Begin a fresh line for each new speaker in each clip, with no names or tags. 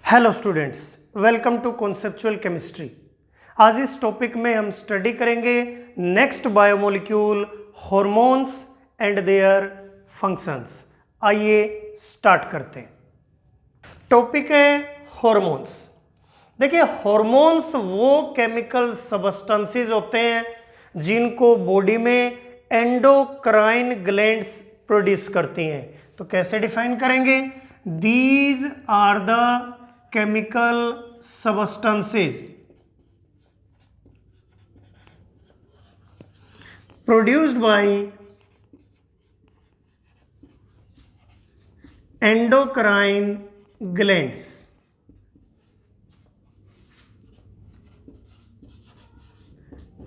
Hello students, welcome to conceptual chemistry. आज इस topic में हम स्टडी करेंगे next biomolecule hormones and their functions. आइए स्टार्ट करते हैं। टॉपिक है हॉर्मोन्स। देखिए, हॉर्मोन्स वो केमिकल सबस्टेंसेस होते हैं जिनको बॉडी में एंडोक्राइन ग्लैंड्स प्रोड्यूस करती हैं। तो कैसे डिफाइन करेंगे? These are the chemical substances produced by endocrine glands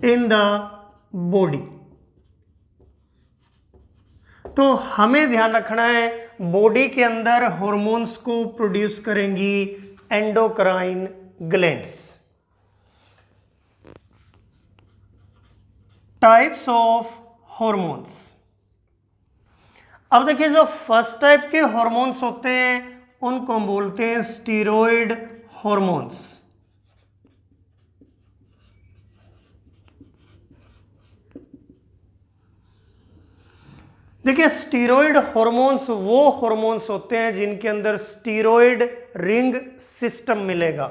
in the body। तो हमें ध्यान रखना है, बॉडी के अंदर हॉर्मोन्स को प्रोड्यूस करेंगी endocrine glands. Types of hormones. अब देखिए, जो फर्स्ट टाइप के हॉर्मोन्स होते हैं उनको हम बोलते हैं स्टीरॉयड हॉर्मोन्स। देखिए, स्टीरॉयड हॉर्मोन्स वो हॉर्मोन्स होते हैं जिनके अंदर स्टीरॉयड रिंग सिस्टम मिलेगा,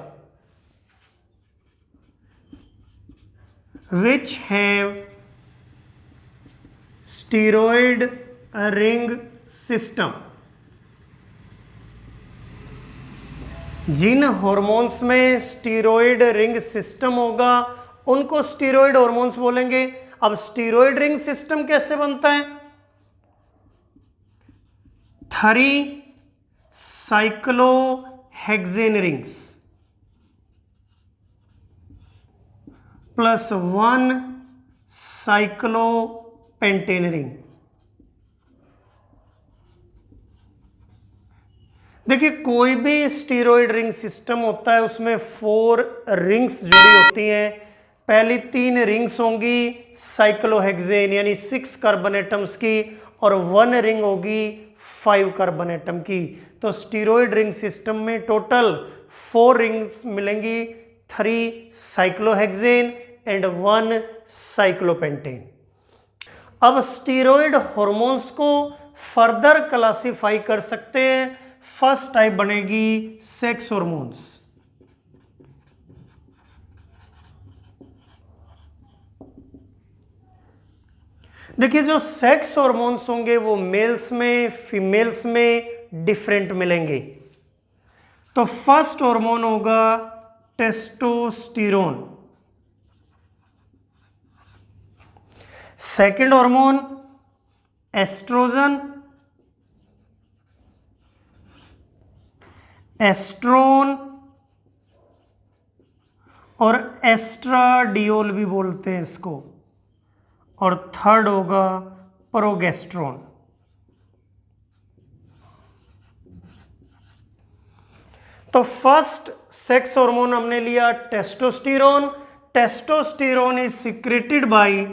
which have steroid ring system. जिन हॉर्मोन्स में स्टीरॉयड रिंग सिस्टम होगा उनको स्टीरॉयड हॉर्मोन्स बोलेंगे। अब स्टीरॉयड रिंग सिस्टम कैसे बनता है? 3 cyclohexane rings plus 1 cyclopentane ring. देखिए, कोई भी स्टीरॉयड रिंग सिस्टम होता है उसमें 4 रिंग्स जुड़ी होती हैं। पहली 3 रिंग्स होंगी साइक्लोहेक्सेन यानी 6 कार्बन एटम्स की, और 1 रिंग होगी 5 कार्बन एटम की। तो स्टीरॉयड रिंग सिस्टम में टोटल 4 रिंग्स मिलेंगी, 3 साइक्लोहेक्सेन एंड 1 साइक्लोपेंटेन। अब स्टीरॉयड हॉर्मोन्स को फर्दर क्लासिफाई कर सकते हैं। फर्स्ट टाइप बनेगी सेक्स हॉर्मोन्स। देखिए, जो सेक्स हॉर्मोन्स होंगे वो मेल्स में फीमेल्स में डिफरेंट मिलेंगे। तो फर्स्ट हार्मोन होगा testosterone, second hormone estrogen, estrone और एस्ट्राडियोल भी बोलते हैं इसको, और थर्ड होगा प्रोगेस्ट्रोन। तो फर्स्ट सेक्स हार्मोन हमने लिया testosterone. Testosterone is secreted by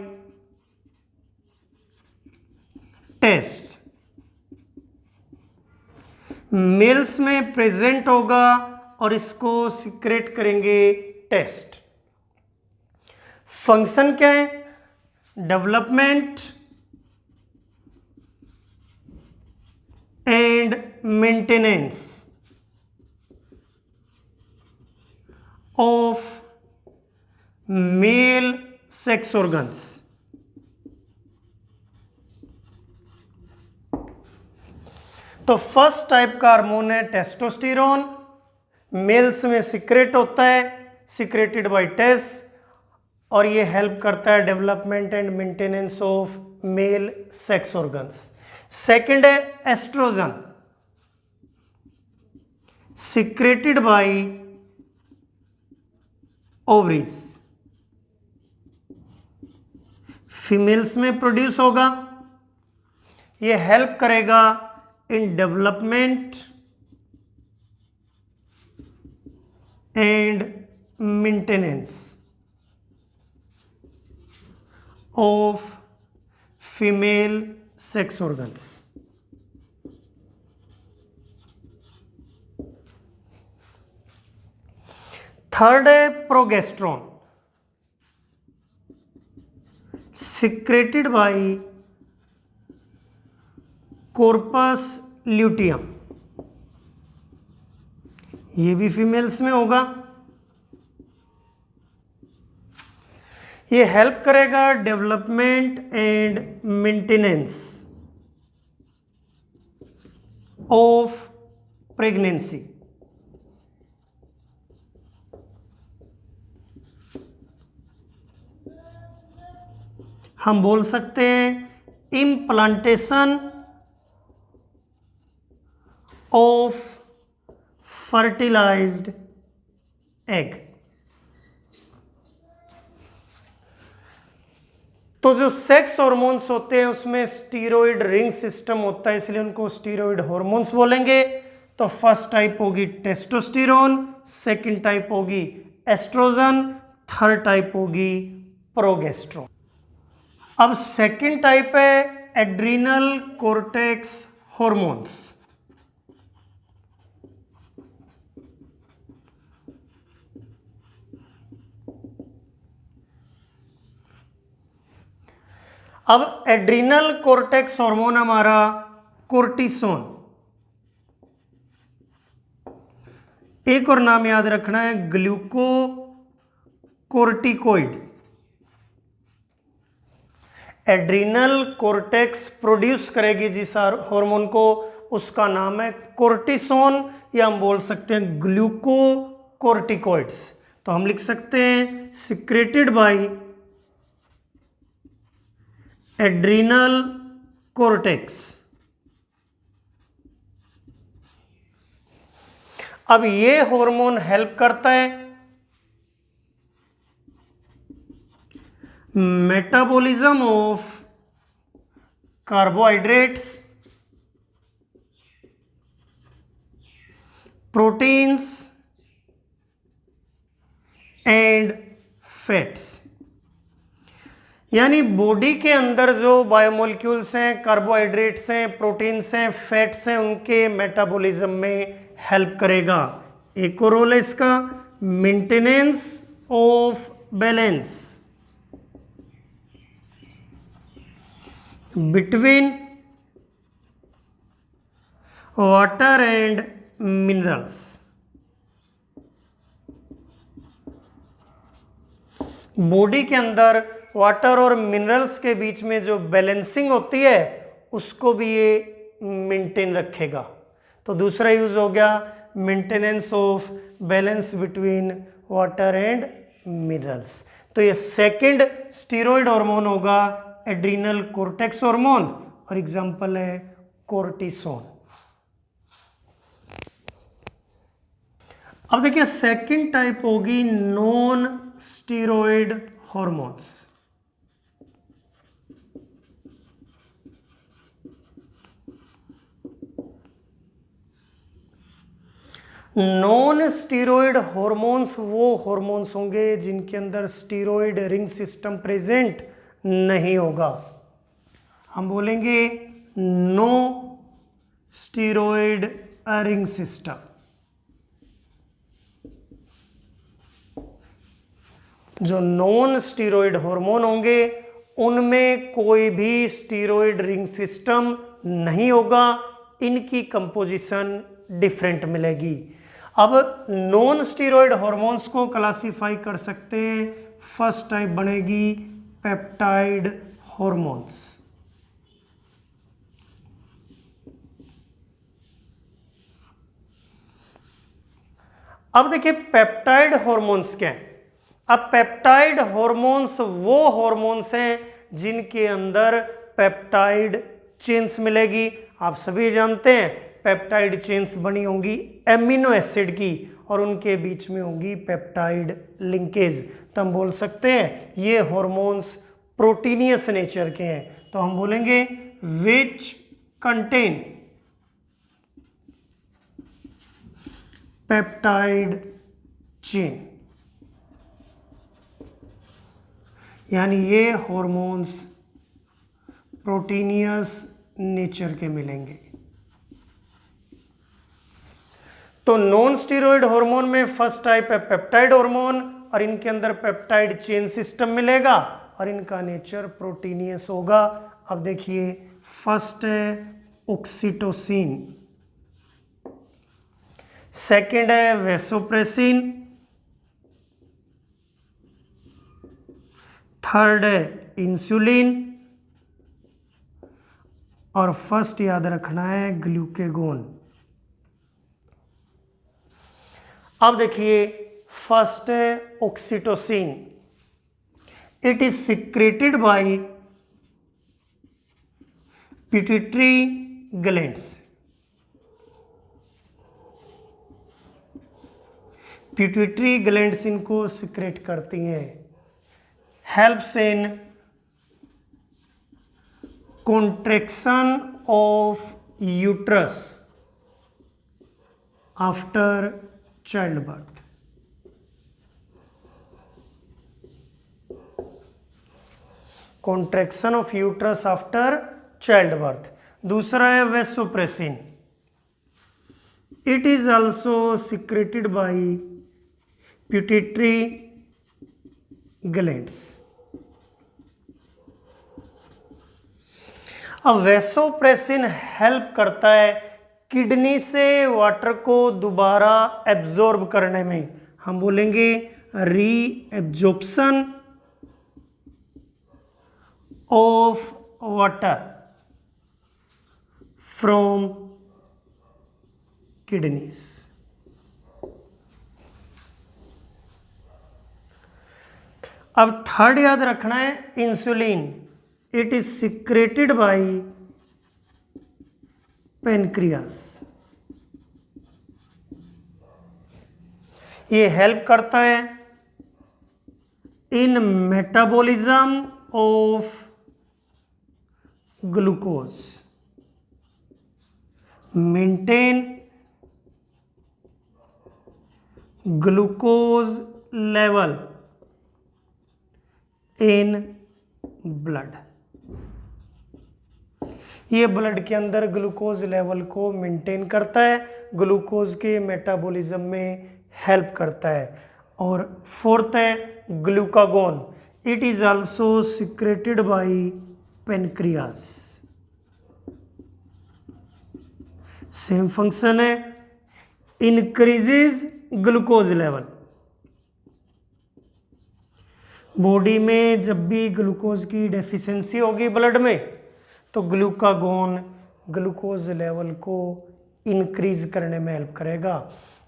test. Males में प्रेजेंट होगा और इसको सिक्रेट करेंगे टेस्ट। फंक्शन क्या है? Development and maintenance of male sex organs. तो फर्स्ट टाइप का हार्मोन है टेस्टोस्टेरोन, मेल्स में सिक्रेट होता है, सिक्रेटेड बाय टेस्ट, और ये हेल्प करता है development and maintenance of male sex organs. Second है estrogen, secreted by ovaries, females में प्रोड्यूस होगा। ये हेल्प करेगा in development and maintenance of female sex organs. Third है progesterone, secreted by corpus luteum, ये भी फीमेल्स में होगा। ये हेल्प करेगा development and maintenance of pregnancy. हम बोल सकते हैं इम्प्लांटेशन ऑफ फर्टिलाइज्ड एग। तो जो सेक्स हार्मोन्स होते हैं उसमें स्टीरॉयड रिंग सिस्टम होता है, इसलिए उनको स्टीरॉयड हार्मोन्स बोलेंगे। तो फर्स्ट टाइप होगी टेस्टोस्टेरोन, सेकंड टाइप होगी एस्ट्रोजन, थर्ड टाइप होगी प्रोगेस्ट्रोन। अब सेकंड टाइप है एड्रीनल कोर्टेक्स हार्मोन्स। अब एड्रीनल कोर्टेक्स हार्मोन हमारा कोर्टिसोन, एक और नाम याद रखना है ग्लूकोकोर्टिकोइड। एड्रीनल कोर्टेक्स प्रोड्यूस करेगी जिस हार्मोन को, उसका नाम है कोर्टिसोन, या हम बोल सकते हैं ग्लूकोकोर्टिकोइड्स। तो हम लिख सकते हैं सिक्रेटेड बाय एड्रीनल कोर्टेक्स। अब ये हार्मोन हेल्प करता है metabolism of carbohydrates, proteins and fats. यानी बॉडी के अंदर जो बायोमोलिक्यूल्स हैं, कार्बोहाइड्रेट्स हैं, प्रोटीन्स हैं, फैट्स हैं, उनके मेटाबॉलिज्म में हेल्प करेगा। एक और रोल है इसका maintenance of balance between water and minerals. Body के अंदर वाटर और मिनरल्स के बीच में जो बैलेंसिंग होती है उसको भी ये मेंटेन रखेगा। तो दूसरा यूज हो गया maintenance of balance between water and minerals. तो ये सेकंड स्टीरॉयड हार्मोन होगा एड्रीनल कोर्टेक्स हार्मोन, और एग्जांपल है कोर्टिसोन। अब देखिए सेकंड टाइप होगी non steroid hormones. Non steroid hormones वो हार्मोन्स होंगे जिनके अंदर स्टीरॉयड रिंग सिस्टम प्रेजेंट नहीं होगा। हम बोलेंगे नो स्टीरॉयड रिंग सिस्टम। जो नॉन स्टीरॉयड हार्मोन होंगे उनमें कोई भी स्टीरॉयड रिंग सिस्टम नहीं होगा, इनकी कंपोजिशन डिफरेंट मिलेगी। अब नॉन स्टीरॉयड हार्मोन्स को क्लासिफाई कर सकते हैं, फर्स्ट टाइप बनेगी पेप्टाइड हार्मोन्स। अब देखिए पेप्टाइड हार्मोन्स क्या है। अब पेप्टाइड हार्मोन्स वो हार्मोन्स हैं जिनके अंदर पेप्टाइड चेन्स मिलेगी। आप सभी जानते हैं पेप्टाइड चेन्स बनी होंगी एमिनो एसिड की और उनके बीच में होगी पेप्टाइड लिंकेज। तो हम बोल सकते हैं ये हार्मोन्स प्रोटीनियस नेचर के हैं। तो हम बोलेंगे विच कंटेन पेप्टाइड चेन, यानी ये हार्मोन्स प्रोटीनियस नेचर के मिलेंगे। तो नॉन स्टीरॉयड हार्मोन में फर्स्ट टाइप है पेप्टाइड हार्मोन, और इनके अंदर पेप्टाइड चेन सिस्टम मिलेगा और इनका नेचर प्रोटीनियस होगा। अब देखिए, फर्स्ट है ऑक्सीटोसिन, सेकंड है वेसोप्रेसिन, थर्ड है इंसुलिन, और फर्स्ट याद रखना है ग्लूकेगोन। अब देखिए, फर्स्ट है oxytocin. It is secreted bye pituitary glands. Pituitary glands इनको सिक्रेट करती हैं। Helps in contraction of uterus after child birth. Contraction of uterus after child birth. दूसरा है vasopressin. It is also secreted by pituitary glands. अब vasopressin help करता है kidney से water को दोबारा एब्जॉर्ब करने में। हम बोलेंगे री absorption of water from kidneys. अब थर्ड याद रखना है insulin. It is secreted bye pancreas. ये हेल्प करता है इन metabolism of glucose, maintain glucose level in blood. ये ब्लड के अंदर ग्लूकोज लेवल को मेंटेन करता है, ग्लूकोज के मेटाबॉलिज्म में हेल्प करता है। और फोर्थ है glucagon. It is also secreted by pancreas. Same function है, इंक्रीजेज ग्लूकोज लेवल। बॉडी में जब भी ग्लूकोज की डेफिशिएंसी होगी ब्लड में, तो ग्लूकागोन ग्लूकोज लेवल को इंक्रीज करने में हेल्प करेगा।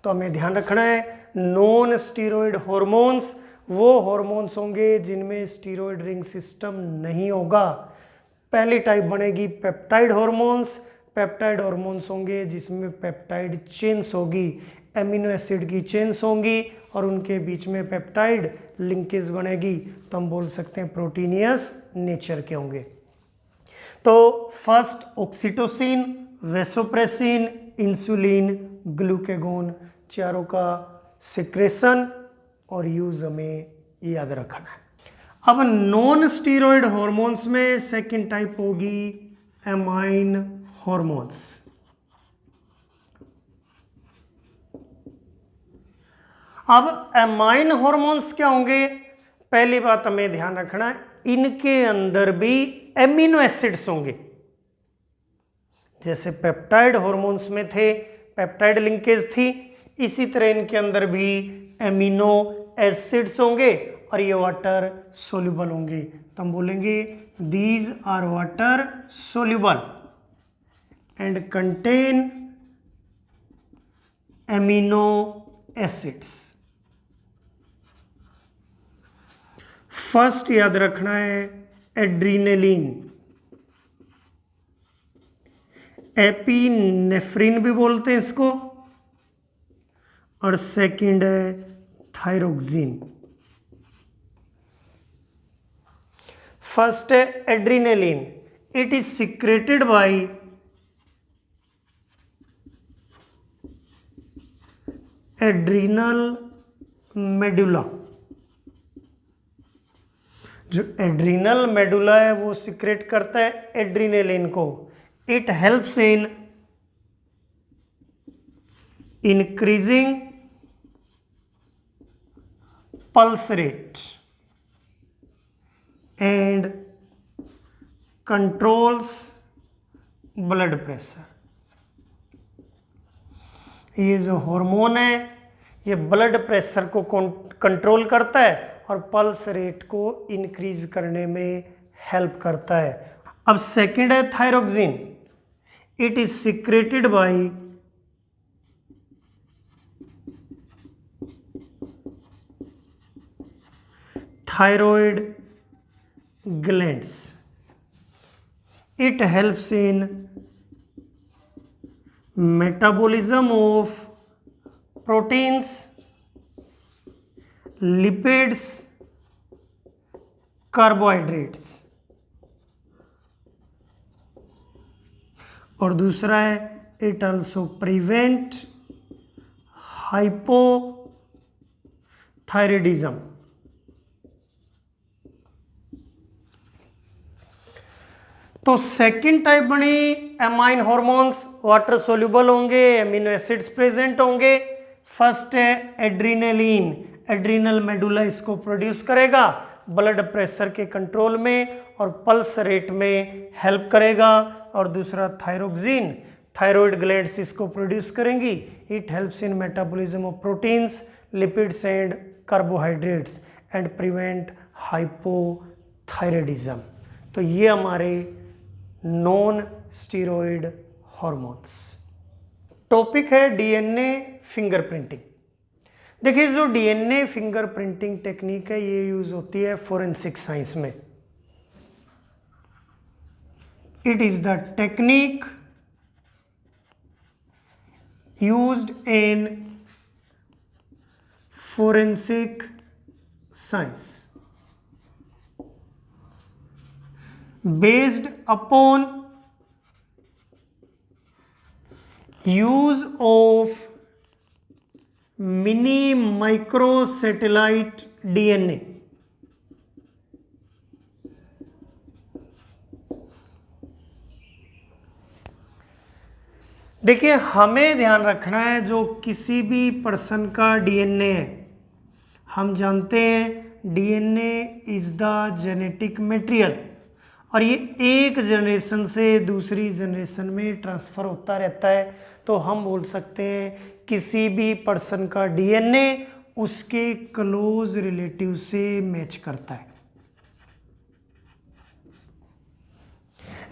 तो हमें ध्यान रखना है, नॉन स्टीरॉयड हॉर्मोन्स वो हॉर्मोन्स होंगे जिनमें स्टीरॉयड रिंग सिस्टम नहीं होगा। पहली टाइप बनेगी पेप्टाइड हॉर्मोन्स। पेप्टाइड हॉर्मोन्स होंगे जिसमें पेप्टाइड चेन्स होगी, एमिनो एसिड की चेन्स होंगी और उनके बीच में पेप्टाइड लिंकेज बनेगी, तो हम बोल सकते हैं प्रोटीनियस नेचर के होंगे। तो first oxytocin, vasopressin, insulin, glucagon, चारों का सिक्रेशन और यूज हमें याद रखना है। अब नॉन स्टीरॉयड हार्मोन्स में सेकंड टाइप होगी एमाइन हार्मोन्स। अब एमाइन हार्मोन्स क्या होंगे? पहली बात हमें ध्यान रखना है, इनके अंदर भी एमिनो एसिड्स होंगे। जैसे पेप्टाइड हार्मोन्स में थे, पेप्टाइड लिंकेज थी, इसी तरह इनके अंदर भी एमिनो एसिड्स होंगे और ये वाटर सोल्यूबल होंगे। तो हम बोलेंगे these are water soluble and contain amino acids. First याद रखना है एड्रीनलिन, एपिनेफ्रिन भी बोलते हैं इसको, और सेकंड है थायरोक्सिन। फर्स्ट है adrenaline. It is secreted bye adrenal medulla. जो एड्रीनल मेडुला है वो सिक्रेट करता है एड्रीनलिन को। It helps in increasing pulse rate and controls blood pressure। ये जो हार्मोन है ये ब्लड प्रेशर को कंट्रोल करता है और पल्स रेट को इंक्रीज करने में हेल्प करता है। अब सेकंड है thyroxine. It is secreted bye thyroid glands। It helps in metabolism of proteins, lipids, carbohydrates। और दूसरा है it also prevent hypothyroidism। तो सेकंड टाइप बनी एमाइन हार्मोन्स, वाटर सोल्यूबल होंगे, एमिनो एसिड्स प्रेजेंट होंगे। फर्स्ट है एड्रीनलिन। एड्रीनल मेडुला इसको produce करेगा, ब्लड प्रेशर के कंट्रोल में और पल्स रेट में हेल्प करेगा। और दूसरा थायरोक्सिन, थायराइड ग्लैंड्स इसको प्रोड्यूस करेंगी। It helps in metabolism of proteins, lipids and carbohydrates and prevent hypothyroidism. तो ये हमारे नॉन स्टीरॉयड हार्मोन्स। टॉपिक है डीएनए फिंगरप्रिंटिंग। देखिए जो डीएनए फिंगरप्रिंटिंग टेक्निक है ये यूज होती है फोरेंसिक साइंस में। It is the technique used in forensic science based upon use of mini microsatellite DNA। देखिए हमें ध्यान रखना है जो किसी भी पर्सन का डीएनए है, हम जानते हैं DNA is the genetic material और ये एक जनरेशन से दूसरी जनरेशन में ट्रांसफ़र होता रहता है। तो हम बोल सकते हैं किसी भी पर्सन का डीएनए उसके क्लोज रिलेटिव से मैच करता है।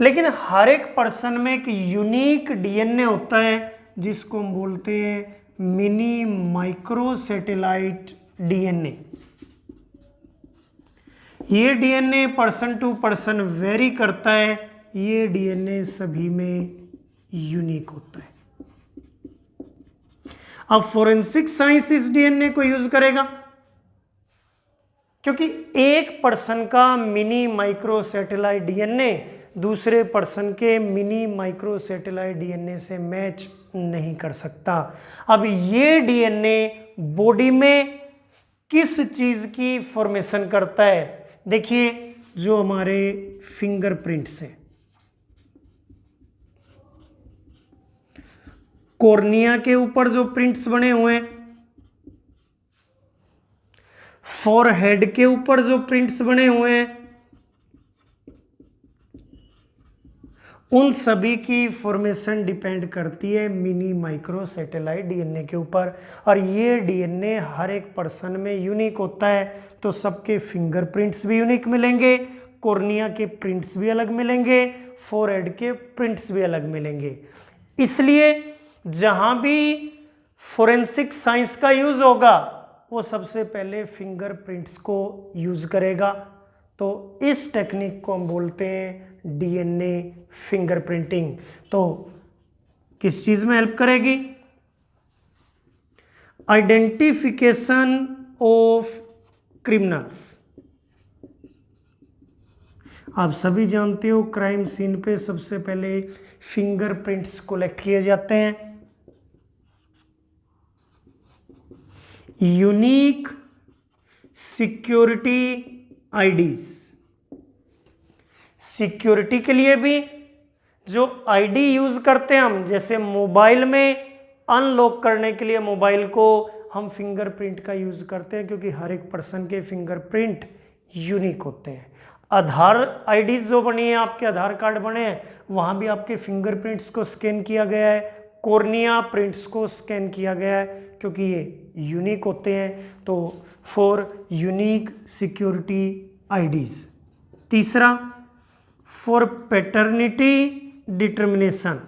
लेकिन हर एक पर्सन में एक यूनिक डीएनए होता है जिसको हम बोलते हैं मिनी माइक्रोसैटेलाइट डीएनए। ये DNA person to person vary करता है, ये डीएनए सभी में यूनिक होता है। अब फोरेंसिक साइंस इस डीएनए को यूज करेगा क्योंकि एक पर्सन का मिनी माइक्रोसैटेलाइट डीएनए दूसरे पर्सन के मिनी माइक्रोसैटेलाइट डीएनए से मैच नहीं कर सकता। अब ये डीएनए बॉडी में किस चीज की फॉर्मेशन करता है? देखिए जो हमारे फिंगरप्रिंट्स हैं, कॉर्निया के ऊपर जो प्रिंट्स बने हुए हैं, फोरहेड के ऊपर जो प्रिंट्स बने हुए हैं, उन सभी की फॉर्मेशन डिपेंड करती है मिनी माइक्रोसैटेलाइट डीएनए के ऊपर। और ये डीएनए हर एक पर्सन में यूनिक होता है, तो सबके फिंगरप्रिंट्स भी यूनिक मिलेंगे, कॉर्निया के प्रिंट्स भी अलग मिलेंगे, फोरहेड के प्रिंट्स भी अलग मिलेंगे। इसलिए जहां भी फोरेंसिक साइंस का यूज होगा वो सबसे पहले फिंगरप्रिंट्स को यूज करेगा। तो इस टेक्निक को हम बोलते हैं डीएनए फिंगरप्रिंटिंग। तो किस चीज में हेल्प करेगी? Identification of criminals. आप सभी जानते हो क्राइम सीन पे सबसे पहले फिंगरप्रिंट्स कलेक्ट किए जाते हैं। यूनिक सिक्योरिटी आईडीज, सिक्योरिटी के लिए भी जो आईडी यूज करते हैं हम, जैसे मोबाइल में अनलॉक करने के लिए मोबाइल को हम फिंगरप्रिंट का यूज़ करते हैं, क्योंकि हर एक पर्सन के फिंगरप्रिंट यूनिक होते हैं। आधार आईडीज जो बनी है, आपके आधार कार्ड बने हैं, वहाँ भी आपके फिंगरप्रिंट्स को स्कैन किया गया है, कॉर्निया प्रिंट्स को स्कैन किया गया है, क्योंकि ये यूनिक होते हैं। तो फॉर यूनिक सिक्योरिटी आईडीज। तीसरा, फॉर पैटर्निटी डिटर्मिनेशन।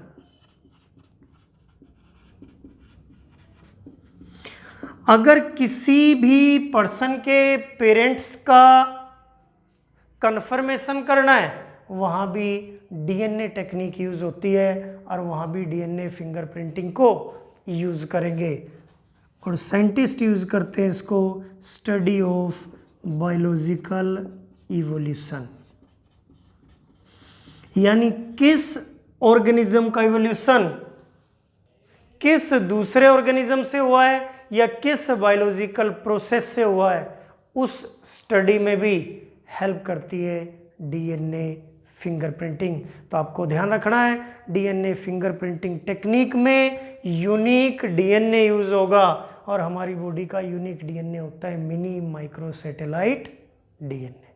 अगर किसी भी पर्सन के पेरेंट्स का कंफर्मेशन करना है, वहाँ भी डीएनए टेक्निक यूज़ होती है, और वहाँ भी डीएनए फिंगरप्रिंटिंग को यूज़ करेंगे। और साइंटिस्ट यूज़ करते हैं इसको स्टडी ऑफ बायोलॉजिकल इवोल्यूशन, यानी किस ऑर्गेनिज्म का इवोल्यूशन किस दूसरे ऑर्गेनिज्म से हुआ है या किस बायोलॉजिकल प्रोसेस से हुआ है, उस स्टडी में भी हेल्प करती है डीएनए फिंगरप्रिंटिंग। तो आपको ध्यान रखना है, डीएनए फिंगरप्रिंटिंग टेक्निक में यूनिक डीएनए यूज होगा, और हमारी बॉडी का यूनिक डीएनए होता है मिनी माइक्रो सैटेलाइट डीएनए।